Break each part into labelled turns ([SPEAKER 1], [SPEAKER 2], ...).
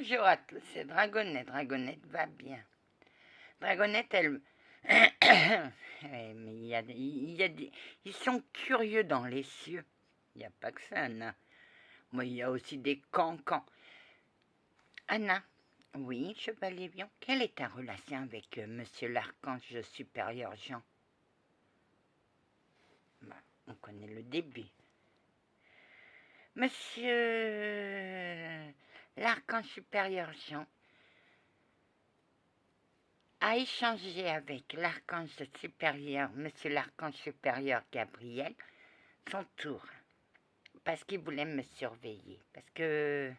[SPEAKER 1] Bonjour à tous, c'est Dragonette. Dragonette va bien. Dragonette, elle... Ouais, mais ils sont curieux dans les cieux. Il n'y a pas que ça, Anna. Moi, il y a aussi des cancans. Anna, oui, Chevalier Lion, quelle est ta relation avec Monsieur l'Archange supérieur Jean? Bah, on connaît le début. Monsieur l'Archange supérieur Jean a échangé avec l'archange supérieur, monsieur l'archange supérieur Gabriel, son tour, parce qu'il voulait me surveiller, parce que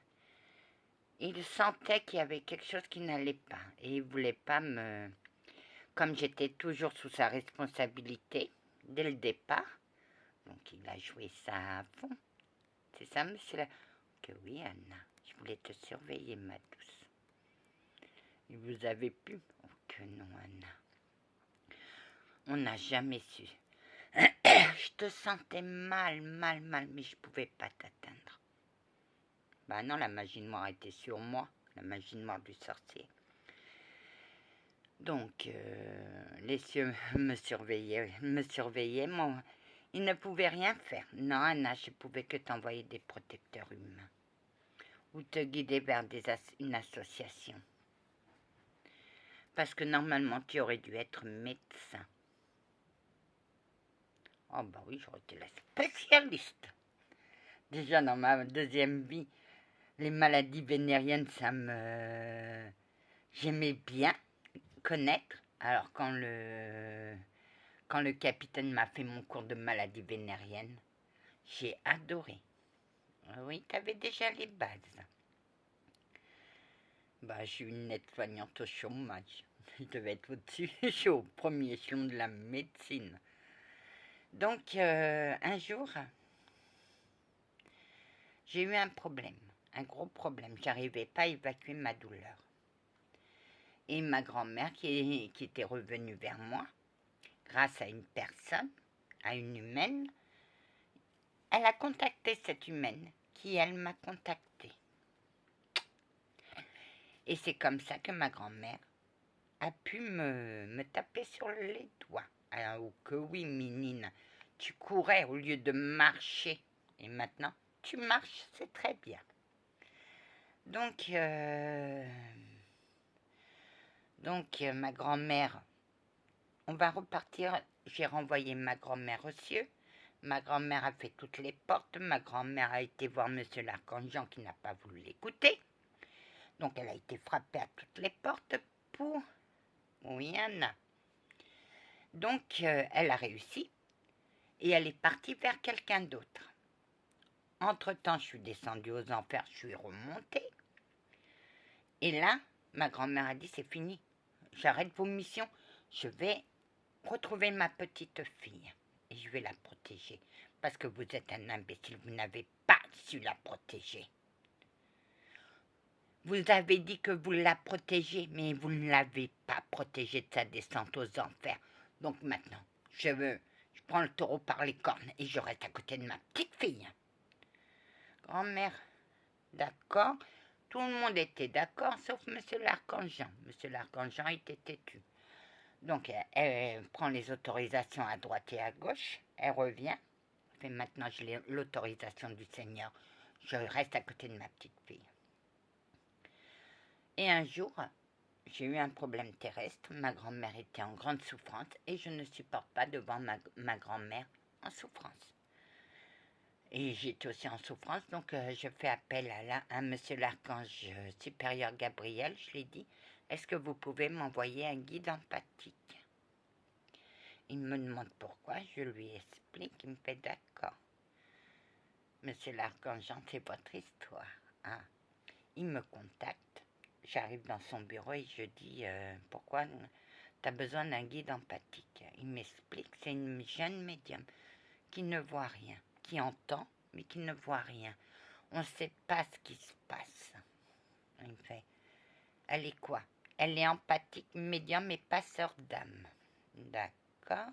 [SPEAKER 1] il sentait qu'il y avait quelque chose qui n'allait pas, et il voulait pas me... Comme j'étais toujours sous sa responsabilité, dès le départ, donc il a joué ça à fond. C'est ça, monsieur la... Que oui, Anna, je voulais te surveiller, ma douce. Et vous avez pu? Oh, que non, Anna. On n'a jamais su. Je te sentais mal, mais je pouvais pas t'atteindre. Bah non, la magie noire était sur moi, la magie noire du sorcier. Donc, les cieux me surveillaient, ils ne pouvaient rien faire. Non, Anna, je pouvais que t'envoyer des protecteurs humains ou te guider vers une association. Parce que normalement, tu aurais dû être médecin. Oh bah oui, j'aurais été la spécialiste. Déjà dans ma deuxième vie, les maladies vénériennes, j'aimais bien connaître. Alors quand le capitaine m'a fait mon cours de maladies vénériennes, j'ai adoré. Oui, t'avais déjà les bases. Bah, je suis une aide-soignante au chômage. Je devais être au-dessus, je suis au premier échelon de la médecine. Donc, un jour, j'ai eu un problème, un gros problème. J'arrivais pas à évacuer ma douleur. Et ma grand-mère, qui était revenue vers moi, grâce à une personne, à une humaine, elle a contacté cette humaine, qui elle m'a contacté. Et c'est comme ça que ma grand-mère a pu me taper sur les doigts. Alors que oui, Minine, tu courais au lieu de marcher. Et maintenant, tu marches, c'est très bien. Donc, ma grand-mère, on va repartir. J'ai renvoyé ma grand-mère aux cieux. Ma grand-mère a fait toutes les portes. Ma grand-mère a été voir monsieur l'archange Jean qui n'a pas voulu l'écouter. Donc, elle a été frappée à toutes les portes pour... Oui, Anna. Donc, elle a réussi. Et elle est partie vers quelqu'un d'autre. Entre-temps, je suis descendue aux enfers, je suis remontée. Et là, ma grand-mère a dit, c'est fini. J'arrête vos missions. Je vais retrouver ma petite fille. Et je vais la protéger. Parce que vous êtes un imbécile, vous n'avez pas su la protéger. Vous avez dit que vous la protégez, mais vous ne l'avez pas protégée de sa descente aux enfers. Donc maintenant, je prends le taureau par les cornes et je reste à côté de ma petite fille. Grand-mère, d'accord. Tout le monde était d'accord, sauf monsieur l'archange Jean. Monsieur l'archange Jean était têtu. Donc, elle prend les autorisations à droite et à gauche. Elle revient. Fait maintenant, j'ai l'autorisation du Seigneur. Je reste à côté de ma petite fille. Et un jour, j'ai eu un problème terrestre. Ma grand-mère était en grande souffrance et je ne supporte pas devant ma grand-mère en souffrance. Et j'étais aussi en souffrance, donc je fais appel à monsieur l'archange supérieur Gabriel. Je lui ai dit, est-ce que vous pouvez m'envoyer un guide empathique? Il me demande pourquoi, je lui explique, il me fait d'accord. Monsieur l'archange, c'est votre histoire. Hein? Il me contacte, j'arrive dans son bureau et je dis, pourquoi tu as besoin d'un guide empathique? Il m'explique, c'est une jeune médium qui ne voit rien, qui entend, mais qui ne voit rien. On ne sait pas ce qui se passe. Il me fait, elle est quoi? Elle est empathique, médium et passeur d'âme. D'accord.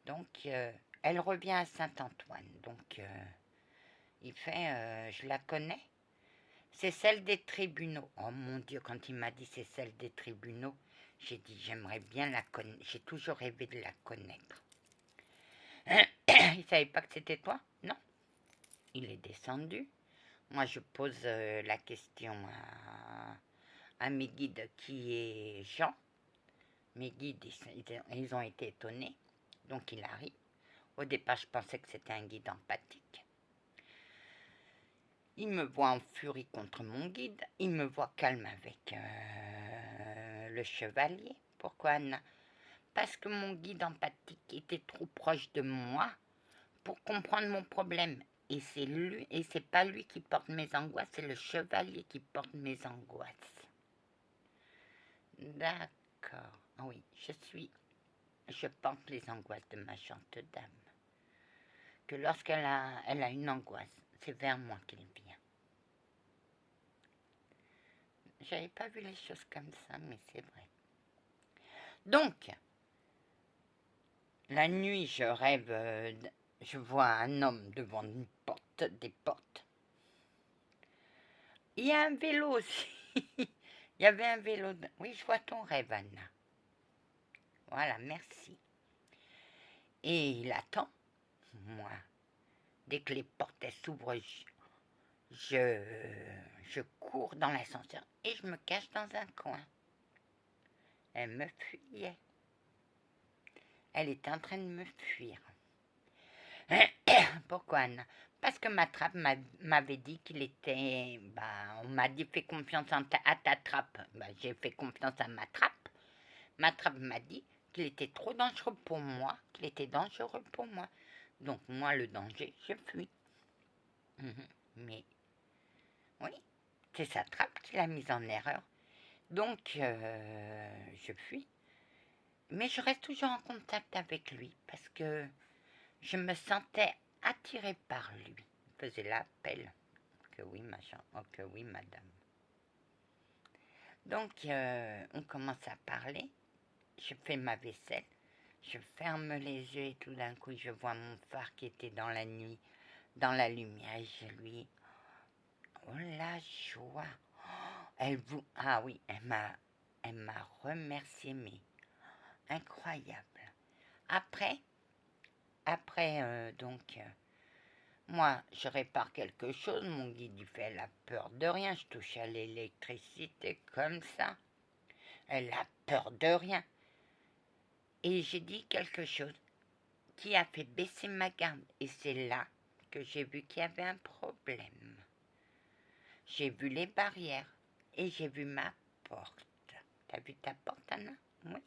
[SPEAKER 1] Donc, elle revient à Saint-Antoine. Donc, il fait, je la connais. C'est celle des tribunaux. Oh mon Dieu, quand il m'a dit c'est celle des tribunaux, j'ai dit j'aimerais bien la connaître. J'ai toujours rêvé de la connaître. Il savait pas que c'était toi? Non. Il est descendu. Moi, je pose la question à mes guides qui est Jean. Mes guides, ils ont été étonnés. Donc, il arrive. Au départ, je pensais que c'était un guide empathique. Il me voit en furie contre mon guide. Il me voit calme avec le chevalier. Pourquoi, Anna? Parce que mon guide empathique était trop proche de moi pour comprendre mon problème. Et c'est lui, et c'est pas lui qui porte mes angoisses, c'est le chevalier qui porte mes angoisses. D'accord. Oui, je porte les angoisses de ma chante dame. Que lorsqu'elle a une angoisse, c'est vers moi qu'elle vient. J'avais pas vu les choses comme ça, mais c'est vrai. Donc, la nuit, je rêve, je vois un homme devant une porte, des portes. Il y a un vélo aussi. Il y avait un vélo. Oui, je vois ton rêve, Anna. Voilà, merci. Et il attend. Moi, dès que les portes s'ouvrent, je cours dans l'ascenseur et je me cache dans un coin. Elle me fuyait. Elle était en train de me fuir. Pourquoi, Anna? Parce que ma trappe m'avait dit qu'il était... on m'a dit fais confiance à ta trappe. J'ai fait confiance à ma trappe. Ma trappe m'a dit qu'il était trop dangereux pour moi, qu'il était dangereux pour moi. Donc moi, le danger, je fuis. Mais oui, c'est sa trappe qui l'a mise en erreur. Donc je fuis. Mais je reste toujours en contact avec lui parce que je me sentais attirée par lui. Il faisait l'appel. Que oui, machin. Oh, que oui, madame. Donc, on commence à parler. Je fais ma vaisselle. Je ferme les yeux et tout d'un coup, je vois mon phare qui était dans la nuit, dans la lumière. Et je lui... Oh, la joie. Ah oui, elle m'a remercié, mais incroyable. Après, moi, je répare quelque chose, mon guide, il fait, elle a peur de rien, je touche à l'électricité comme ça. Elle a peur de rien. Et j'ai dit quelque chose qui a fait baisser ma garde. Et c'est là que j'ai vu qu'il y avait un problème. J'ai vu les barrières et j'ai vu ma porte. T'as vu ta porte, Anna? Oui,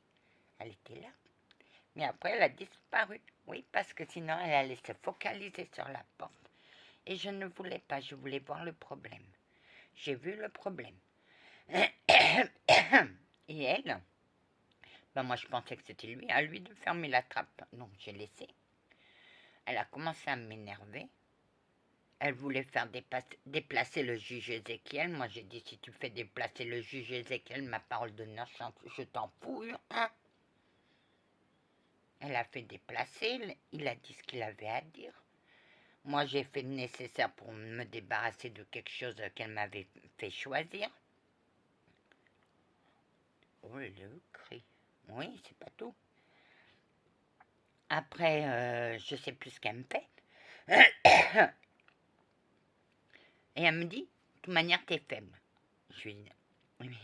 [SPEAKER 1] elle était là. Mais après, elle a disparu. Oui, parce que sinon, elle allait se focaliser sur la porte. Et je ne voulais pas, je voulais voir le problème. J'ai vu le problème. Et elle, moi je pensais que c'était lui, à lui de fermer la trappe. Donc j'ai laissé. Elle a commencé à m'énerver. Elle voulait faire déplacer le juge Ézéchiel. Moi j'ai dit, si tu fais déplacer le juge Ézéchiel, ma parole d'honneur, je t'en fous, hein. Elle a fait déplacer, il a dit ce qu'il avait à dire. Moi, j'ai fait le nécessaire pour me débarrasser de quelque chose qu'elle m'avait fait choisir. Oh, le cri. Oui, c'est pas tout. Après, je sais plus ce qu'elle me fait. Et elle me dit, de toute manière, t'es faible. Je lui dis,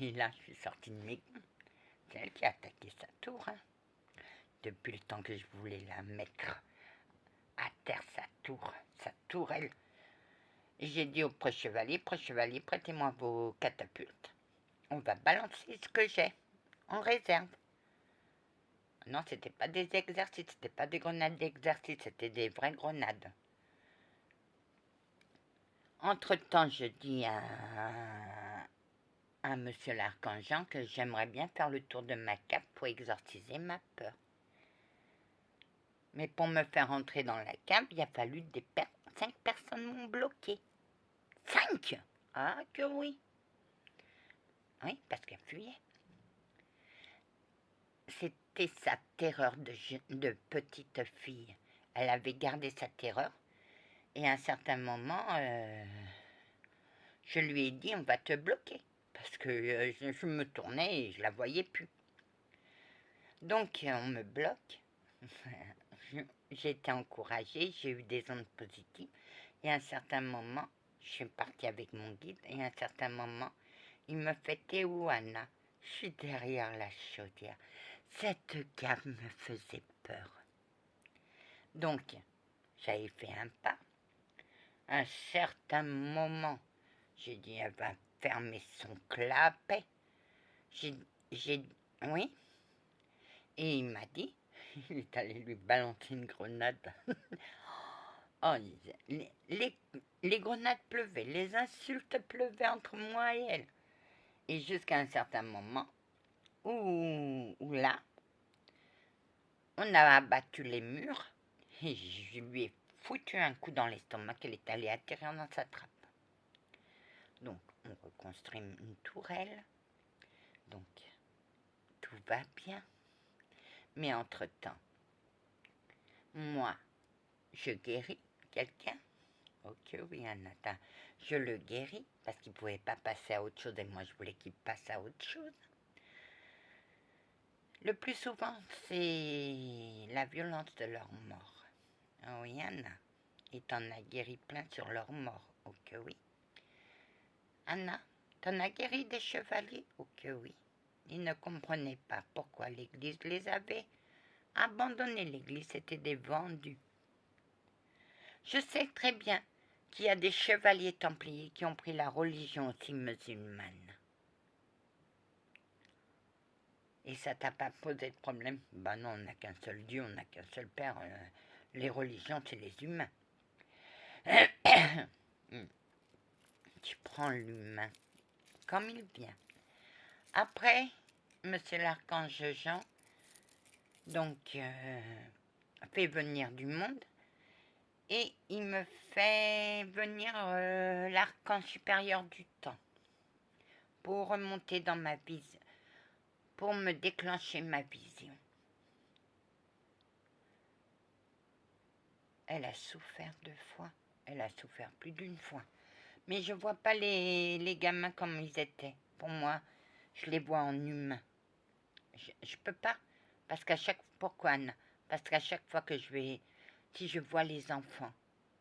[SPEAKER 1] et là, je suis sortie de mes gonds. C'est elle qui a attaqué sa tour, hein. Depuis le temps que je voulais la mettre à terre, sa tourelle. Et j'ai dit au pré-chevalier, prêtez-moi vos catapultes. On va balancer ce que j'ai en réserve. Non, c'était pas des exercices, c'était pas des grenades d'exercice, c'était des vraies grenades. Entre-temps, je dis à monsieur l'archange que j'aimerais bien faire le tour de ma cape pour exorciser ma peur. Mais pour me faire entrer dans la cape, il a fallu 5 personnes m'ont bloqué. 5! Ah que oui. Oui, parce qu'elle fuyait. C'était sa terreur de petite fille. Elle avait gardé sa terreur. Et à un certain moment, Je lui ai dit, on va te bloquer. Parce que je me tournais et je la voyais plus. Donc, on me bloque. J'ai été encouragée, j'ai eu des ondes positives. Et à un certain moment, je suis partie avec mon guide. Et à un certain moment, il me fait « T'es où, Anna ?» Je suis derrière la chaudière. Cette cave me faisait peur. Donc, j'avais fait un pas. À un certain moment, j'ai dit, elle va fermer son clapet. Oui. Et il m'a dit, il est allé lui balancer une grenade. Oh, les grenades pleuvaient, les insultes pleuvaient entre moi et elle. Et jusqu'à un certain moment où là, on a abattu les murs et je lui ai foutu un coup dans l'estomac qu'elle est allée atterrir dans sa trappe. Donc, on reconstruit une tourelle. Donc, tout va bien. Mais entre-temps, moi, je guéris quelqu'un. Ok, oui, Anata, je le guéris parce qu'il ne pouvait pas passer à autre chose et moi, je voulais qu'il passe à autre chose. Le plus souvent, c'est la violence de leur mort. Oh oui, Anna, et t'en as guéri plein sur leur mort. Ok, oui. Anna, t'en as guéri des chevaliers. Ok, oui. Ils ne comprenaient pas pourquoi l'Église les avait abandonnés. L'Église était des vendus. Je sais très bien qu'il y a des chevaliers templiers qui ont pris la religion aussi musulmane. Et ça t'a pas posé de problème? Ben non, on n'a qu'un seul Dieu, on n'a qu'un seul Père. Les religions, c'est les humains. Tu prends l'humain comme il vient. Après, monsieur l'archange Jean, donc, fait venir du monde. Et il me fait venir l'archange supérieur du temps pour remonter dans ma vision, pour me déclencher ma vision. Elle a souffert 2 fois, elle a souffert plus d'une fois. Mais je vois pas les gamins comme ils étaient. Pour moi, je les vois en humain. Je peux pas, parce qu'à chaque pourquoi Anna? Parce qu'à chaque fois que si je vois les enfants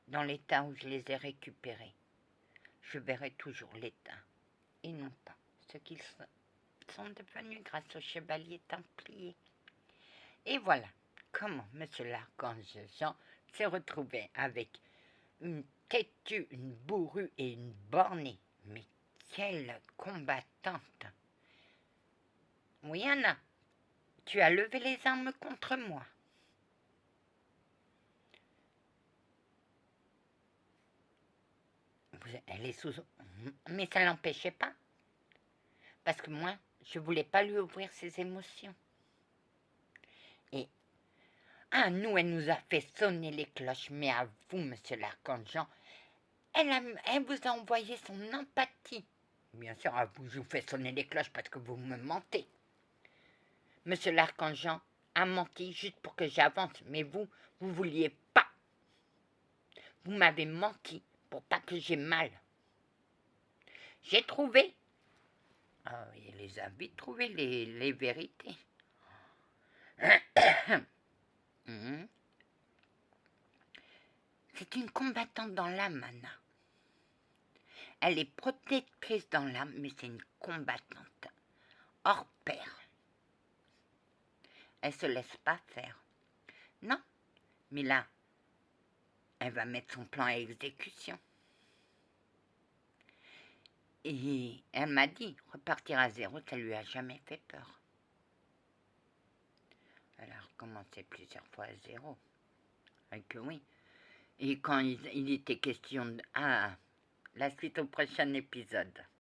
[SPEAKER 1] dans l'état où je les ai récupérés, je verrai toujours l'état et non pas ce qu'ils sont devenus grâce aux chevaliers templiers. Et voilà comment monsieur l'archange Jean s'est retrouvé avec une têtue, une bourrue et une bornée. Mais quelle combattante! Oui, Anna, tu as levé les armes contre moi. Elle est sous... Mais ça l'empêchait pas. Parce que moi, je voulais pas lui ouvrir ses émotions. Et à nous, elle nous a fait sonner les cloches. Mais à vous, monsieur l'archange Jean, elle vous a envoyé son empathie. Bien sûr, à vous, je vous fais sonner les cloches parce que vous me mentez. Monsieur l'archange Jean a menti juste pour que j'avance. Mais vous vouliez pas. Vous m'avez menti pour pas que j'ai mal. J'ai trouvé. Ah, il les a vite trouvé, les vérités. C'est une combattante dans l'âme, Anna. Elle est protectrice dans l'âme, mais c'est une combattante hors pair. Elle se laisse pas faire. Non, mais là, elle va mettre son plan à exécution. Et elle m'a dit, repartir à zéro, ça lui a jamais fait peur. Elle a recommencé plusieurs fois à zéro. Et que oui. Et quand il était question de... Ah, la suite au prochain épisode.